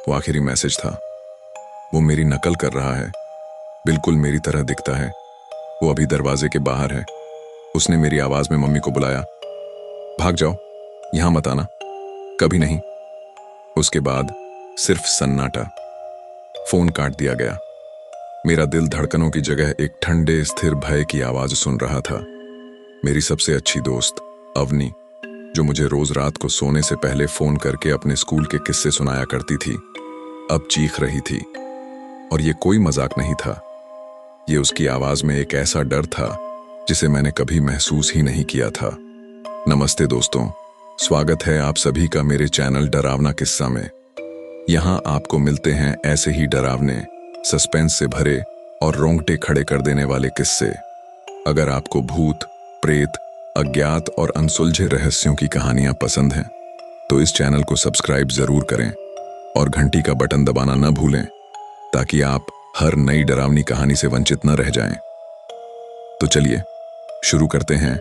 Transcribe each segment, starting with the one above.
वो आखिरी मैसेज था। वो मेरी नकल कर रहा है, बिल्कुल मेरी तरह दिखता है। वो अभी दरवाजे के बाहर है। उसने मेरी आवाज में मम्मी को बुलाया, भाग जाओ, यहां मत आना, कभी नहीं। उसके बाद सिर्फ सन्नाटा। फोन काट दिया गया। मेरा दिल धड़कनों की जगह एक ठंडे स्थिर भय की आवाज सुन रहा था। मेरी सबसे अच्छी दोस्त अवनी, जो मुझे रोज रात को सोने से पहले फोन करके अपने स्कूल के किस्से सुनाया करती थी, अब चीख रही थी। और ये कोई मजाक नहीं था। ये उसकी आवाज में एक ऐसा डर था जिसे मैंने कभी महसूस ही नहीं किया था। नमस्ते दोस्तों, स्वागत है आप सभी का मेरे चैनल डरावना किस्सा में। यहाँ आपको मिलते हैं ऐसे ही डरावने, सस्पेंस से भरे और रोंगटे खड़े कर देने वाले किस्से। अगर आपको भूत, प्रेत, अज्ञात और अनसुलझे रहस्यों की कहानियां पसंद हैं, तो इस चैनल को सब्सक्राइब जरूर करें और घंटी का बटन दबाना न भूलें, ताकि आप हर नई डरावनी कहानी से वंचित न रह जाएं। तो चलिए शुरू करते हैं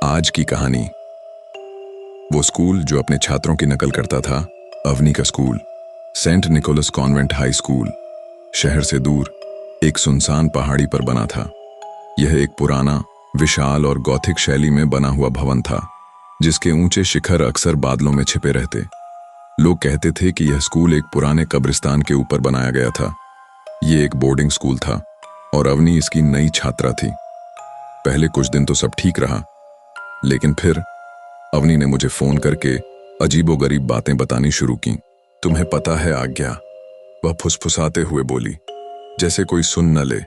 आज की कहानी। वो स्कूल जो अपने छात्रों की नकल करता था, अवनी का school, Saint Nicholas convent high school, शहर से दूर एक सुनसान पहाड़ी पर बना था। यह एक पुराना, विशाल और गॉथिक शैली में बना हुआ भवन था, जिसके ऊंचे शिखर अक्सर बादलों में छिपे रहते। लोग कहते थे कि यह स्कूल एक पुराने कब्रिस्तान के ऊपर बनाया गया था। ये एक बोर्डिंग स्कूल था और अवनी इसकी नई छात्रा थी। पहले कुछ दिन तो सब ठीक रहा, लेकिन फिर अवनी ने मुझे फोन करके अजीबोगरीब बातें बतानी शुरू की। तुम्हें पता है आज्ञा, वह फुसफुसाते हुए बोली, जैसे कोई सुन न ले।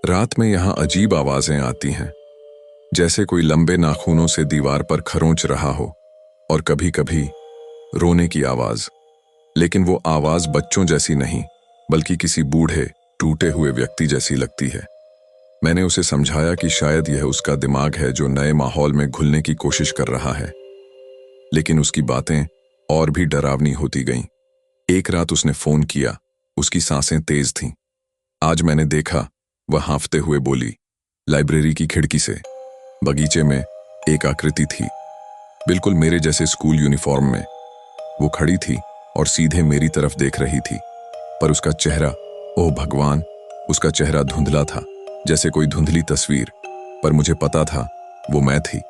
रात में यहां अजीब आवाजें आती हैं, जैसे कोई लंबे नाखूनों से दीवार पर खरोंच रहा हो, और कभी कभी रोने की आवाज। लेकिन वो आवाज बच्चों जैसी नहीं, बल्कि किसी बूढ़े, टूटे हुए व्यक्ति जैसी लगती है। मैंने उसे समझाया कि शायद यह उसका दिमाग है जो नए माहौल में घुलने की कोशिश कर रहा है, लेकिन उसकी बातें और भी डरावनी होती गईं। एक रात उसने फोन किया, उसकी सांसें तेज थीं। आज मैंने देखा, वह हांफते हुए बोली, लाइब्रेरी की खिड़की से बगीचे में एक आकृति थी, बिल्कुल मेरे जैसे स्कूल यूनिफॉर्म में। वो खड़ी थी और सीधे मेरी तरफ देख रही थी, पर उसका चेहरा, ओह भगवान, उसका चेहरा धुंधला था, जैसे कोई धुंधली तस्वीर। पर मुझे पता था वो मैं थी।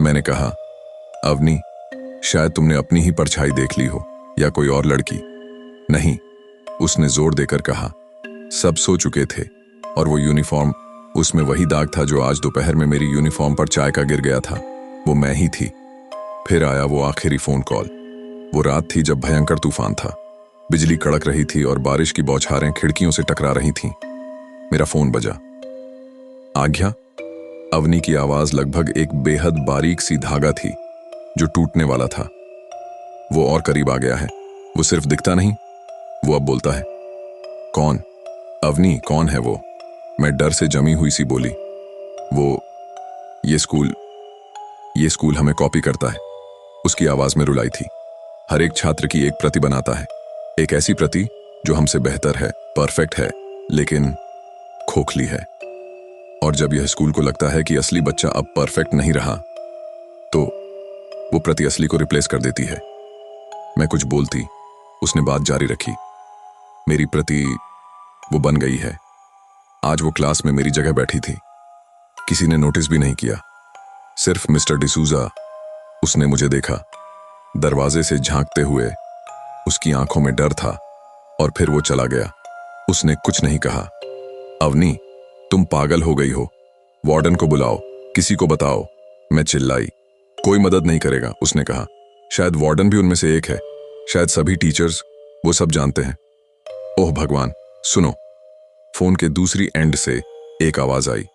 मैंने कहा, अवनी, शायद तुमने अपनी ही परछाई देख ली हो, या कोई और लड़की। नहीं, उसने जोर देकर कहा, सब सो चुके थे, और वो यूनिफॉर्म, उसमें वही दाग था जो आज दोपहर में मेरी यूनिफॉर्म पर चाय का गिर गया था। वो मैं ही थी। फिर आया वो आखिरी फोन कॉल। वो रात थी जब भयंकर तूफान था। बिजली कड़क रही थी और बारिश की बौछारें खिड़कियों से टकरा रही थीं। मेरा फोन बजा। आज्ञा, अवनी की आवाज लगभग एक बेहद बारीक सी धागा थी जो टूटने वाला था। वो और करीब आ गया है। वो सिर्फ दिखता नहीं, वो अब बोलता है। कौन? अवनी, कौन है वो? मैं डर से जमी हुई सी बोली। वो, ये स्कूल हमें कॉपी करता है। उसकी आवाज में रुलाई थी। हर एक छात्र की एक प्रति बनाता है, एक ऐसी प्रति जो हमसे बेहतर है, परफेक्ट है, लेकिन खोखली है। और जब यह स्कूल को लगता है कि असली बच्चा अब परफेक्ट नहीं रहा, तो वो प्रति असली को रिप्लेस कर देती है। मैं कुछ बोलती, उसने बात जारी रखी। मेरी प्रति वो बन गई है। आज वो क्लास में मेरी जगह बैठी थी। किसी ने नोटिस भी नहीं किया, सिर्फ मिस्टर डिसूजा। उसने मुझे देखा, दरवाजे से झांकते हुए। उसकी आंखों में डर था, और फिर वो चला गया। उसने कुछ नहीं कहा। अवनी, तुम पागल हो गई हो, वार्डन को बुलाओ, किसी को बताओ। मैं चिल्लाई। कोई मदद नहीं करेगा, उसने कहा। शायद वार्डन भी उनमें से एक है, शायद सभी टीचर्स, वो सब जानते हैं। ओह भगवान, सुनो। फोन के दूसरी एंड से एक आवाज आई,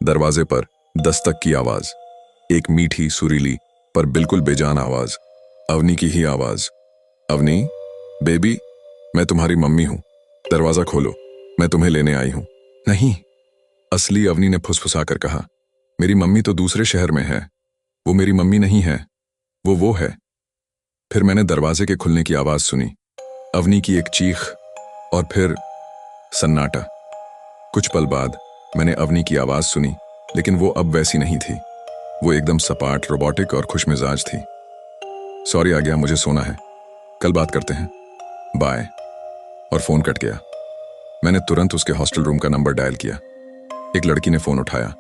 दरवाजे पर दस्तक की आवाज। एक मीठी, सुरीली, पर बिल्कुल बेजान आवाज। अवनी की ही आवाज। अवनी, बेबी, मैं तुम्हारी मम्मी हूं, दरवाजा खोलो, मैं तुम्हें लेने आई हूं। नहीं, असली अवनी ने फुसफुसाकर कहा, मेरी मम्मी तो दूसरे शहर में है, वो मेरी मम्मी नहीं है, वो है। फिर मैंने दरवाजे के खुलने की आवाज सुनी, अवनी की एक चीख, और फिर सन्नाटा। कुछ पल बाद मैंने अवनी की आवाज सुनी, लेकिन वो अब वैसी नहीं थी। वो एकदम सपाट, रोबोटिक और खुशमिजाज थी। सॉरी आ गया, मुझे सोना है, कल बात करते हैं। बाय। और फोन कट गया। मैंने तुरंत उसके हॉस्टल रूम का नंबर डायल किया। एक लड़की ने फोन उठाया।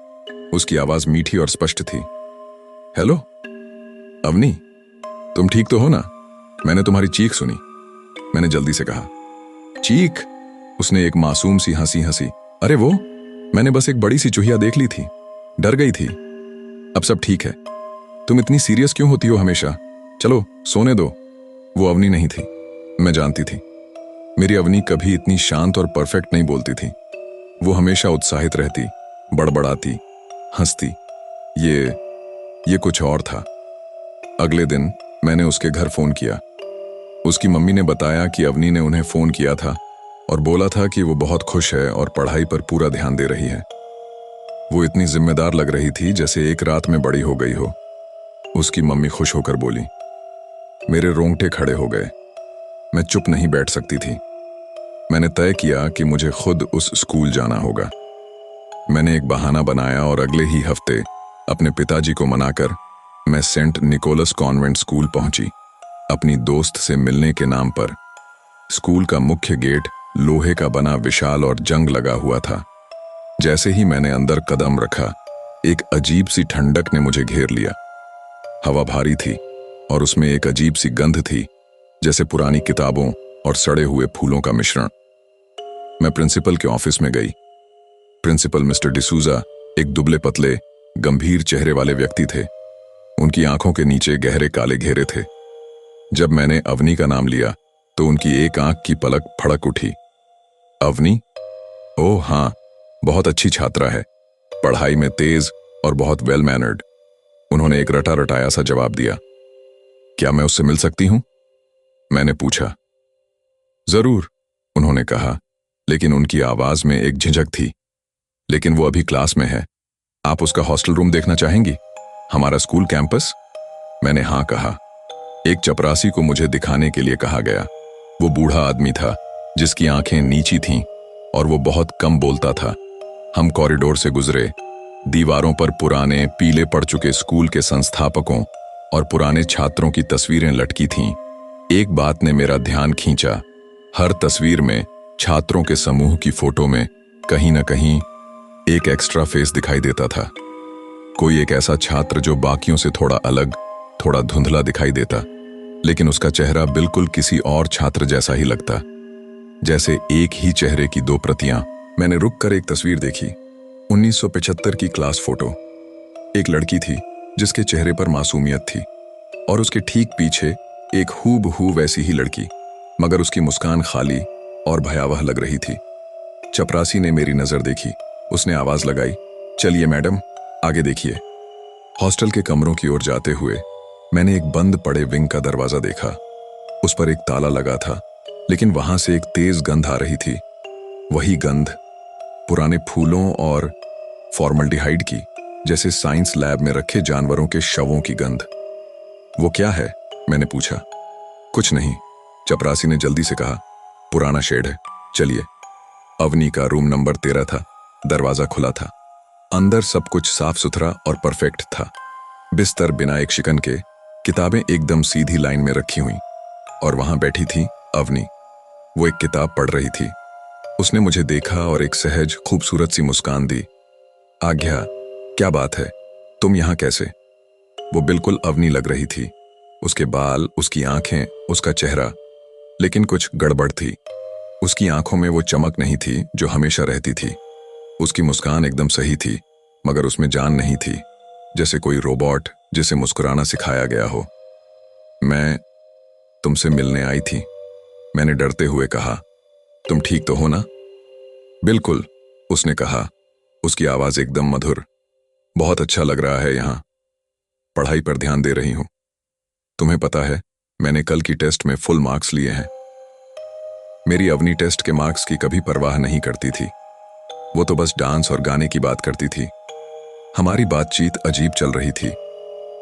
उसकी आवाज मीठी और स्पष्ट थी। हेलो अवनी, तुम ठीक तो हो ना? मैंने तुम्हारी चीख सुनी। मैंने जल्दी से कहा। चीख? उसने एक मासूम सी हंसी हंसी। अरे वो, मैंने बस एक बड़ी सी चूहिया देख ली थी, डर गई थी। अब सब ठीक है। तुम इतनी सीरियस क्यों होती हो हमेशा? चलो सोने दो। वो अवनी नहीं थी, मैं जानती थी। मेरी अवनी कभी इतनी शांत और परफेक्ट नहीं बोलती थी। वो हमेशा उत्साहित रहती, बड़बड़ाती, हंसती। ये कुछ और था। अगले दिन मैंने उसके घर फोन किया। उसकी मम्मी ने बताया कि अवनी ने उन्हें फोन किया था और बोला था कि वो बहुत खुश है और पढ़ाई पर पूरा ध्यान दे रही है। वो इतनी जिम्मेदार लग रही थी जैसे एक रात में बड़ी हो गई हो। उसकी मम्मी खुश होकर बोली। मेरे रोंगटे खड़े हो गए। मैं चुप नहीं बैठ सकती थी। मैंने तय किया कि मुझे खुद उस स्कूल जाना होगा। मैंने एक बहाना बनाया और अगले ही हफ्ते अपने पिताजी को मनाकर मैं सेंट निकोलस कॉन्वेंट स्कूल पहुंची, अपनी दोस्त से मिलने के नाम पर। स्कूल का मुख्य गेट लोहे का बना, विशाल और जंग लगा हुआ था। जैसे ही मैंने अंदर कदम रखा, एक अजीब सी ठंडक ने मुझे घेर लिया। हवा भारी थी और उसमें एक अजीब सी गंध थी, जैसे पुरानी किताबों और सड़े हुए फूलों का मिश्रण। मैं प्रिंसिपल के ऑफिस में गई। प्रिंसिपल मिस्टर डिसूजा एक दुबले पतले, गंभीर चेहरे वाले व्यक्ति थे। उनकी आंखों के नीचे गहरे काले घेरे थे। जब मैंने अवनी का नाम लिया तो उनकी एक आंख की पलक फड़क उठी। अवनी? ओह हाँ, बहुत अच्छी छात्रा है, पढ़ाई में तेज और बहुत वेल मैनर्ड। उन्होंने एक रटा रटाया सा जवाब दिया। क्या मैं उससे मिल सकती हूं? मैंने पूछा। जरूर, उन्होंने कहा, लेकिन उनकी आवाज में एक झिझक थी। लेकिन वो अभी क्लास में है। आप उसका हॉस्टल रूम देखना चाहेंगी? हमारा स्कूल कैंपस? मैंने हाँ कहा। एक चपरासी को मुझे दिखाने के लिए कहा गया। वो बूढ़ा आदमी था, जिसकी आंखें नीची थीं और वो बहुत कम बोलता था। हम कॉरिडोर से गुजरे। दीवारों पर पुराने पीले पड़ चुके स्कूल के संस्थापकों और पुराने छात्रों की तस्वीरें लटकी थीं। एक बात ने मेरा ध्यान खींचा। हर तस्वीर में छात्रों के समूह की फोटो में कहीं न कहीं एक एक्स्ट्रा फेस दिखाई देता था। कोई एक ऐसा छात्र जो बाकियों से थोड़ा अलग, थोड़ा धुंधला दिखाई देता, लेकिन उसका चेहरा बिल्कुल किसी और छात्र जैसा ही लगता, जैसे एक ही चेहरे की दो प्रतियां। मैंने रुककर एक तस्वीर देखी। 1975 की क्लास फोटो। एक लड़की थी जिसके चेहरे पर मासूमियत थी और उसके ठीक पीछे एक हूबहू वैसी ही लड़की, मगर उसकी मुस्कान खाली और भयावह लग रही थी। चपरासी ने मेरी नजर देखी। उसने आवाज लगाई, चलिए मैडम, आगे देखिए। हॉस्टल के कमरों की ओर जाते हुए मैंने एक बंद पड़े विंग का दरवाजा देखा। उस पर एक ताला लगा था, लेकिन वहां से एक तेज गंध आ रही थी। वही गंध, पुराने फूलों और फॉर्मल्डिहाइड की, जैसे साइंस लैब में रखे जानवरों के शवों की गंध। वो क्या है? मैंने पूछा। कुछ नहीं, चपरासी ने जल्दी से कहा, पुराना शेड है, चलिए। अवनी का रूम नंबर 13 था। दरवाजा खुला था। अंदर सब कुछ साफ सुथरा और परफेक्ट था। बिस्तर बिना एक शिकन के, किताबें एकदम सीधी लाइन में रखी हुई, और वहां बैठी थी अवनी। वो एक किताब पढ़ रही थी। उसने मुझे देखा और एक सहज खूबसूरत सी मुस्कान दी। आज्ञा, क्या बात है, तुम यहां कैसे? वो बिल्कुल अवनी लग रही थी। उसके बाल, उसकी आंखें, उसका चेहरा, लेकिन कुछ गड़बड़ थी। उसकी आंखों में वो चमक नहीं थी जो हमेशा रहती थी। उसकी मुस्कान एकदम सही थी, मगर उसमें जान नहीं थी, जैसे कोई रोबोट जिसे मुस्कुराना सिखाया गया हो। मैं तुमसे मिलने आई थी, मैंने डरते हुए कहा। तुम ठीक तो हो ना? बिल्कुल, उसने कहा, उसकी आवाज एकदम मधुर। बहुत अच्छा लग रहा है यहाँ, पढ़ाई पर ध्यान दे रही हूं। तुम्हें पता है, मैंने कल की टेस्ट में फुल मार्क्स लिए हैं। मेरी अवनी टेस्ट के मार्क्स की कभी परवाह नहीं करती थी। वो तो बस डांस और गाने की बात करती थी। हमारी बातचीत अजीब चल रही थी।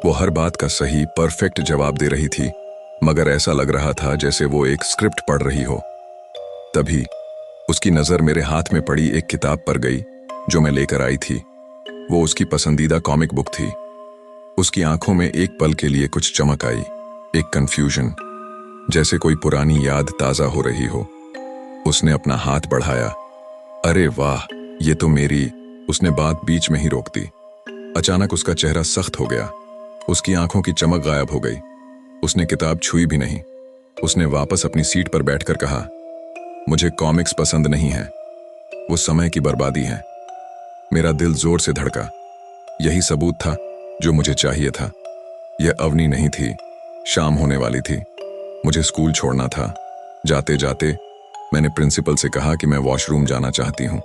वो हर बात का सही, परफेक्ट जवाब दे रही थी, मगर ऐसा लग रहा था जैसे वो एक स्क्रिप्ट पढ़ रही हो। तभी उसकी नजर मेरे हाथ में पड़ी एक किताब पर गई जो मैं लेकर आई थी। वो उसकी पसंदीदा कॉमिक बुक थी। उसकी आंखों में एक पल के लिए कुछ चमक आई, एक कंफ्यूजन। जैसे कोई पुरानी याद ताजा हो रही हो। उसने अपना हाथ बढ़ाया। अरे वाह, ये तो मेरी। उसने बात बीच में ही रोक दी। अचानक उसका चेहरा सख्त हो गया। उसकी आंखों की चमक गायब हो गई। उसने किताब छुई भी नहीं। उसने वापस अपनी सीट पर बैठकर कहा, मुझे कॉमिक्स पसंद नहीं है, वो समय की बर्बादी है। मेरा दिल जोर से धड़का। यही सबूत था जो मुझे चाहिए था। यह अवनी नहीं थी, शाम होने वाली थी। मुझे स्कूल छोड़ना था। जाते जाते मैंने प्रिंसिपल से कहा कि मैं वॉशरूम जाना चाहती हूँ।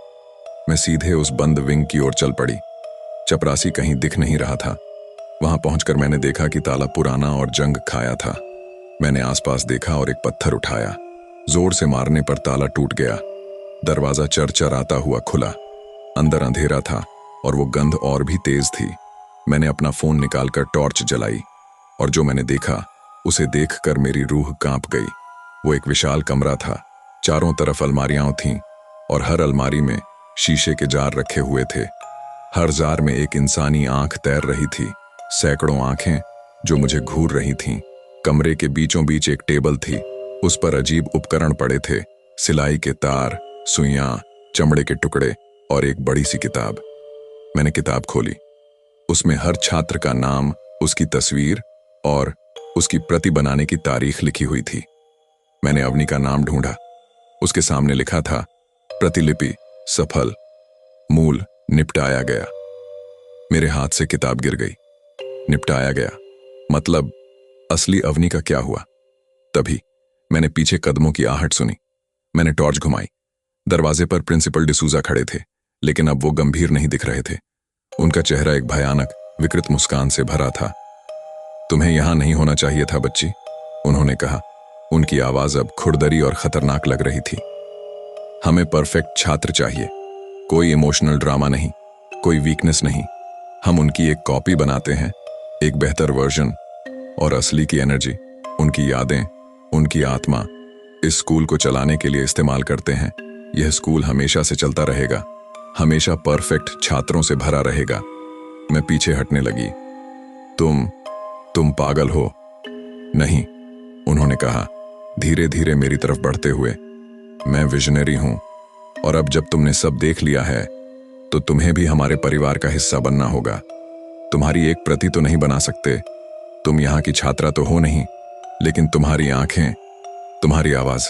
मैं सीधे उस बंद विंग की ओर चल पड़ी। चपरासी कहीं दिख नहीं रहा था। वहां पहुंचकर मैंने देखा कि ताला पुराना और जंग खाया था। मैंने आसपास देखा और एक पत्थर उठाया। जोर से मारने पर ताला टूट गया। दरवाजा चरचराता हुआ खुला। अंदर अंधेरा था और वो गंध और भी तेज थी। मैंने अपना फोन निकालकर टॉर्च जलाई और जो मैंने देखा उसे देखकर मेरी रूह कांप गई। वो एक विशाल कमरा था। चारों तरफ अलमारियां थीं और हर अलमारी में शीशे के जार रखे हुए थे। हर जार में एक इंसानी आंख तैर रही थी, सैकड़ों आंखें जो मुझे घूर रही थीं। कमरे के बीचों बीच एक टेबल थी। उस पर अजीब उपकरण पड़े थे, सिलाई के तार, सुइयां, चमड़े के टुकड़े और एक बड़ी सी किताब। मैंने किताब खोली। उसमें हर छात्र का नाम, उसकी तस्वीर और उसकी प्रति बनाने की तारीख लिखी हुई थी। मैंने अवनी का नाम ढूंढा। उसके सामने लिखा था, प्रतिलिपि सफल, मूल निपटाया गया। मेरे हाथ से किताब गिर गई। निपटाया गया मतलब असली अवनी का क्या हुआ? तभी मैंने पीछे कदमों की आहट सुनी। मैंने टॉर्च घुमाई। दरवाजे पर प्रिंसिपल डिसूजा खड़े थे, लेकिन अब वो गंभीर नहीं दिख रहे थे। उनका चेहरा एक भयानक विकृत मुस्कान से भरा था। तुम्हें यहां नहीं होना चाहिए था बच्ची, उन्होंने कहा। उनकी आवाज अब खुरदरी और खतरनाक लग रही थी। हमें परफेक्ट छात्र चाहिए, कोई इमोशनल ड्रामा नहीं, कोई वीकनेस नहीं। हम उनकी एक कॉपी बनाते हैं, एक बेहतर वर्जन। और असली की एनर्जी, उनकी यादें, उनकी आत्मा इस स्कूल को चलाने के लिए इस्तेमाल करते हैं। यह स्कूल हमेशा से चलता रहेगा, हमेशा परफेक्ट छात्रों से भरा रहेगा। मैं पीछे हटने लगी। तुम पागल हो। नहीं, उन्होंने कहा, धीरे धीरे मेरी तरफ बढ़ते हुए। मैं विजनरी हूं और अब जब तुमने सब देख लिया है तो तुम्हें भी हमारे परिवार का हिस्सा बनना होगा। तुम्हारी एक प्रति तो नहीं बना सकते, तुम यहाँ की छात्रा तो हो नहीं, लेकिन तुम्हारी आंखें, तुम्हारी आवाज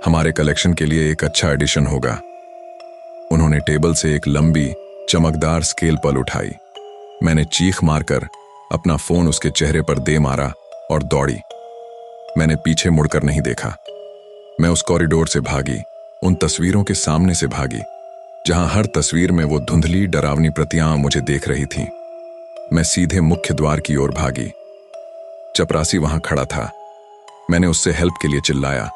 हमारे कलेक्शन के लिए एक अच्छा एडिशन होगा। उन्होंने टेबल से एक लंबी चमकदार स्केल पल उठाई। मैंने चीख मारकर अपना फोन उसके चेहरे पर दे मारा और दौड़ी। मैंने पीछे मुड़कर नहीं देखा। मैं उस कॉरिडोर से भागी, उन तस्वीरों के सामने से भागी जहां हर तस्वीर में वो धुंधली डरावनी प्रतियां मुझे देख रही थीं। मैं सीधे मुख्य द्वार की ओर भागी। चपरासी वहां खड़ा था। मैंने उससे हेल्प के लिए चिल्लाया।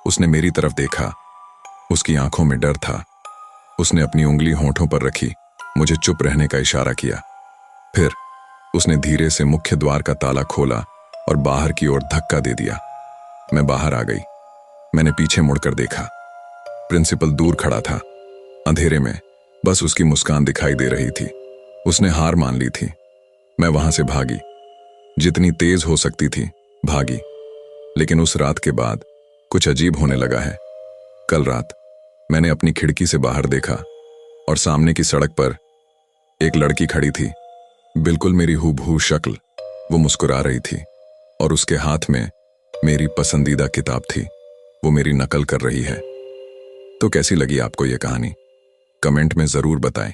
उसने मेरी तरफ देखा। उसकी आंखों में डर था। उसने अपनी उंगली होंठों पर रखी, मुझे चुप रहने का इशारा किया। फिर उसने धीरे से मुख्य द्वार का ताला खोला और बाहर की ओर धक्का दे दिया। मैं बाहर आ गई। मैंने पीछे मुड़कर देखा। प्रिंसिपल दूर खड़ा था, अंधेरे में बस उसकी मुस्कान दिखाई दे रही थी। उसने हार मान ली थी। मैं वहां से भागी, जितनी तेज हो सकती थी भागी। लेकिन उस रात के बाद कुछ अजीब होने लगा है। कल रात मैंने अपनी खिड़की से बाहर देखा और सामने की सड़क पर एक लड़की खड़ी थी, बिल्कुल मेरी हूबहू शक्ल। वो मुस्कुरा रही थी और उसके हाथ में मेरी पसंदीदा किताब थी। वो मेरी नकल कर रही है। तो कैसी लगी आपको ये कहानी? कमेंट में जरूर बताएं।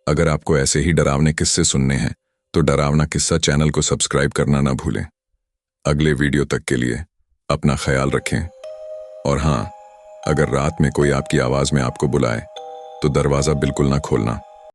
अगर आपको ऐसे ही डरावने किस्से सुनने हैं तो डरावना किस्सा चैनल को सब्सक्राइब करना ना भूलें। अगले वीडियो तक के लिए अपना ख्याल रखें। और हाँ, अगर रात में कोई आपकी आवाज में आपको बुलाए तो दरवाजा बिल्कुल ना खोलना।